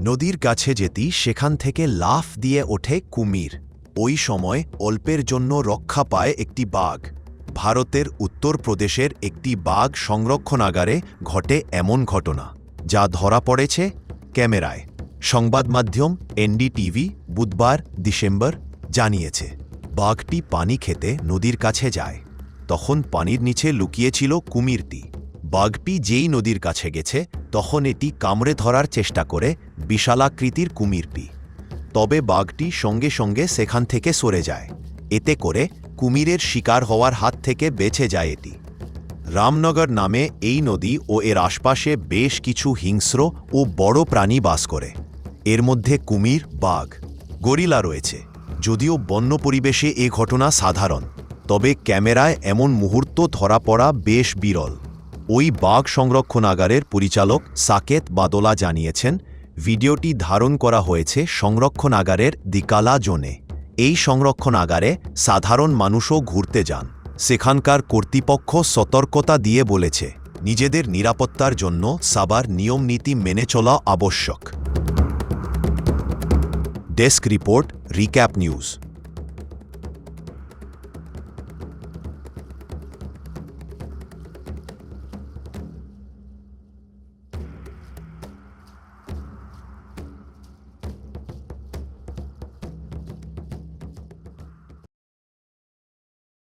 নদীর কাছে যেতেই সেখান থেকে লাফ দিয়ে ওঠে কুমির। ওই সময় অল্পের জন্য রক্ষা পায় একটি বাঘ। ভারতের উত্তরপ্রদেশের একটি বাঘ সংরক্ষণাগারে ঘটে এমন ঘটনা, যা ধরা পড়েছে ক্যামেরায়। সংবাদ মাধ্যম এনডিটিভি বুধবার ডিসেম্বর জানিয়েছে, বাঘটি পানি খেতে নদীর কাছে যায়। তখন পানির নিচে লুকিয়েছিল কুমিরটি। বাঘটি যেই নদীর কাছে গেছে, তখন এটি কামড়ে ধরার চেষ্টা করে বিশালাকৃতির কুমিরটি। তবে বাঘটি সঙ্গে সঙ্গে সেখান থেকে সরে যায়। এতে করে কুমিরের শিকার হওয়ার হাত থেকে বেঁচে যায় এটি। রামনগর নামে এই নদী ও এর আশপাশে বেশ কিছু হিংস্র ও বড় প্রাণী বাস করে। এর মধ্যে কুমির, বাঘ, গরিলা রয়েছে। যদিও বন্য পরিবেশে এ ঘটনা সাধারণ, তবে ক্যামেরায় এমন মুহূর্ত ধরা পড়া বেশ বিরল। ওই বাঘ সংরক্ষণাগারের পরিচালক সাকেত বাদোলা জানিয়েছেন, ভিডিওটি ধারণ করা হয়েছে সংরক্ষণাগারের দিকালা জোনে। এই সংরক্ষণাগারে সাধারণ মানুষও ঘুরতে যান। সেখানকার কর্তৃপক্ষ সতর্কতা দিয়ে বলেছে, নিজেদের নিরাপত্তার জন্য সবার নিয়মনীতি মেনে চলা আবশ্যক। Desk report, recap news.